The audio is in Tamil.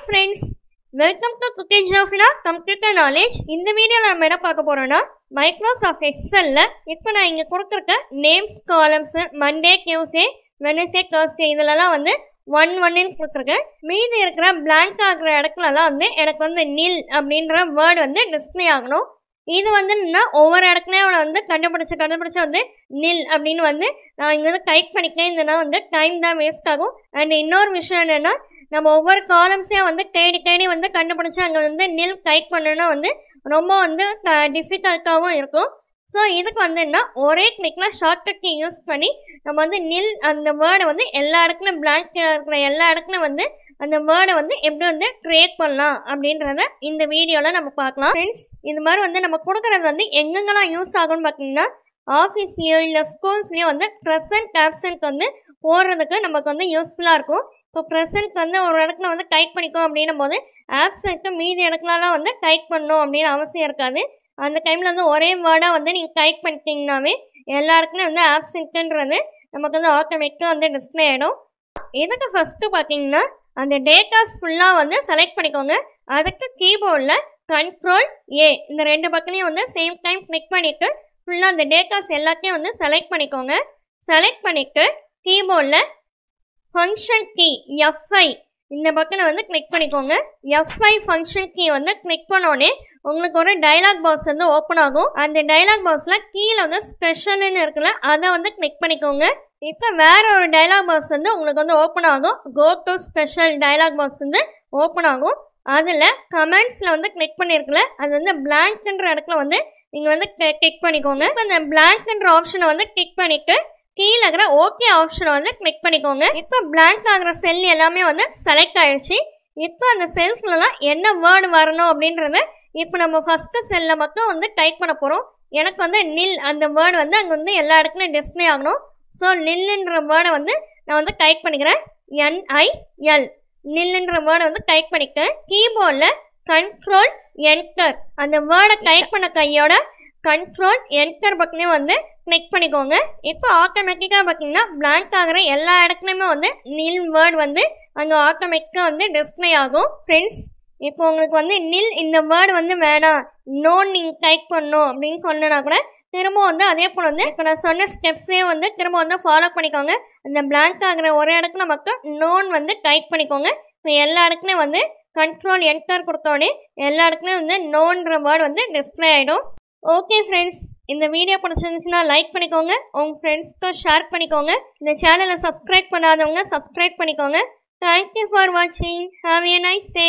friends, welcome to Cooking Jafina Computer Knowledge. இந்த வீடியோல நம்ம என்ன பார்க்க போறோம்னா Microsoft Excel ல இப்போ நான் இங்க கொடுத்திருக்க names columns Monday, Tuesday, Wednesday, Thursday இதெல்லாம் வந்து 1 ன்னு கொடுத்திருக்கேன். மீதி இருக்கிற blank ஆகிற இடத்துலலாம் வந்து எனக்கு வந்து nil அப்படிங்கற வேர்ட் வந்து டிஸ்ப்ளே ஆகணும். இது வந்து நான் ஒவ்வொரு இடத்துலயும் வந்து கண்டுபிடிச்சு வந்து nil அப்படின்னு வந்து நான் இங்க வந்து டைப் பண்ணிட்டேன். இதனா வந்து டைம் தான் வேஸ்ட் ஆகும். அண்ட் இன்னொரு விஷயம் என்னன்னா நம்ம ஒவ்வொரு காலம்ஸையும் வந்து தேடி வந்து கண்டுபிடிச்சு அங்கே வந்து nil டைப் பண்ணணும்னா வந்து ரொம்ப வந்து டிஃபிகல்ட்டாகவும் இருக்கும். ஸோ இதுக்கு வந்து என்ன ஒரே கிளிக்கில் ஷார்ட்கட் யூஸ் பண்ணி நம்ம வந்து nil அந்த வேர்டை வந்து எல்லா இடத்துலையும் பிளாங்க் இருக்கிற எல்லா இடத்துலையும் வந்து அந்த வேர்டை வந்து எப்படி வந்து க்ரியேட் பண்ணலாம் அப்படின்றத இந்த வீடியோவில் நம்ம பார்க்கலாம். ஃப்ரெண்ட்ஸ், இது மாதிரி வந்து நம்ம கொடுக்குறது வந்து எங்கெங்கெல்லாம் யூஸ் ஆகும்னு பார்த்தீங்கன்னா ஆஃபீஸ்லேயோ இல்லை ஸ்கூல்ஸ்லேயோ வந்து ப்ரெசன்ட் ஆப்சன்ட் வந்து போடுறதுக்கு நமக்கு வந்து யூஸ்ஃபுல்லாக இருக்கும். இப்போ ப்ரெசன்ட் வந்து ஒரு இடத்துல வந்து டைப் பண்ணிக்கோ அப்படின்னும் போது ஆப்சன்ட்டு மீதி இடத்துலலாம் வந்து டைப் பண்ணணும் அப்படின்னு அவசியம் இருக்காது. அந்த டைமில் வந்து ஒரே வேர்டாக வந்து நீங்கள் டைப் பண்ணிட்டீங்கன்னாவே எல்லா இடத்துலையும் வந்து ஆப்சன்ட்டுன்றது நமக்கு வந்து ஆட்டோமேட்டிக்காக வந்து டிஸ்பிளே ஆகிடும். இதுக்கு ஃபஸ்ட்டு பார்த்தீங்கன்னா அந்த டேட்டாஸ் ஃபுல்லாக வந்து செலக்ட் பண்ணிக்கோங்க. அதுக்கு கீபோர்டில் Ctrl+A இந்த ரெண்டு பக்கத்தையும் வந்து சேம் டைம் கிளிக் பண்ணிவிட்டு ஃபுல்லாக அந்த டேட்டாஸ் எல்லாத்தையும் வந்து செலக்ட் பண்ணிக்கோங்க. செலக்ட் பண்ணிவிட்டு கீபோர்டில் ஃபங்க்ஷன் கீ F5 இந்த பக்கனை வந்து கிளிக் பண்ணிக்கோங்க. F5 ஃபங்க்ஷன் கீ வந்து கிளிக் பண்ணோடனே உங்களுக்கு ஒரு டைலாக் பாக்ஸ் வந்து ஓப்பன் ஆகும். அந்த டைலாக் பாக்ஸில் கீழே வந்து ஸ்பெஷல்னு இருக்குல்ல அதை வந்து கிளிக் பண்ணிக்கோங்க. இப்போ வேற ஒரு டைலாக் பாக்ஸ் வந்து உங்களுக்கு வந்து ஓப்பன் ஆகும். Go to special dialog box வந்து ஓப்பன் ஆகும். அதில் கமெண்ட்ஸில் வந்து கிளிக் பண்ணியிருக்குல்ல அது வந்து பிளாங்க்ன்ற இடத்துல வந்து நீங்கள் வந்து கிளிக் பண்ணிக்கோங்க. இப்போ இந்த பிளாங்க்ன்ற ஆப்ஷனை வந்து கிளிக் பண்ணிவிட்டு கீழே இருக்கிற ஓகே ஆப்ஷனை வந்து கிளிக் பண்ணிக்கோங்க. இப்போ பிளாங்க் ஆகிற செல் எல்லாமே வந்து செலக்ட் ஆகிடுச்சு. இப்போ அந்த செல்ஸ்லாம் என்ன வேர்டு வரணும் அப்படின்றத இப்போ நம்ம ஃபஸ்ட்டு செல்லில் மட்டும் வந்து டைப் பண்ண போகிறோம். எனக்கு வந்து nil அந்த வேர்டு வந்து அங்கே வந்து எல்லா இடத்துலையும் டிஸ்பிளே ஆகணும். ஸோ nilன்ற வேர்டை வந்து நான் வந்து டைப் பண்ணிக்கிறேன். NIL nilன்ற வேர்டை வந்து டைப் பண்ணிக்கிறேன். கீபோர்டில் Ctrl+Enter அந்த வேர்டை டைப் பண்ண கையோட Ctrl+Enter பட்டனையும் வந்து கிளிக் பண்ணிக்கோங்க. இப்போ ஆட்டோமேட்டிக்காக பார்த்தீங்கன்னா பிளாங்க் ஆகிற எல்லா இடத்துலையுமே வந்து nil வேர்டு வந்து அங்கே ஆட்டோமேட்டிக்காக வந்து டிஸ்பிளே ஆகும். ஃப்ரெண்ட்ஸ், இப்போ உங்களுக்கு வந்து nil இந்த வேர்டு வந்து வேணாம் நோன் நீங்கள் டைப் பண்ணணும் அப்படின்னு சொன்னா கூட திரும்ப வந்து அதே போல் வந்து இப்போ நான் சொன்ன ஸ்டெப்ஸே வந்து திரும்ப வந்து ஃபாலோ பண்ணிக்கோங்க. அந்த பிளாங்க் ஆகிற ஒரு இடத்துல மட்டும் நோன் வந்து டைப் பண்ணிக்கோங்க. இப்போ எல்லா இடத்துலையும் வந்து Ctrl+Enter கொடுத்தோடனே எல்லா இடத்துலையும் வந்து நோன்ற வேர்டு வந்து டிஸ்பிளே ஆகிடும். ஓகே ஃப்ரெண்ட்ஸ், இந்த வீடியோ பிடிச்சிருந்துச்சுன்னா லைக் பண்ணிக்கோங்க, உங்கள் ஃப்ரெண்ட்ஸ்க்கு ஷேர் பண்ணிக்கோங்க. இந்த சேனலை சப்ஸ்கிரைப் பண்ணாதவங்க சப்ஸ்கிரைப் பண்ணிக்கோங்க. தேங்க்யூ ஃபார் வாட்சிங். Have a nice day.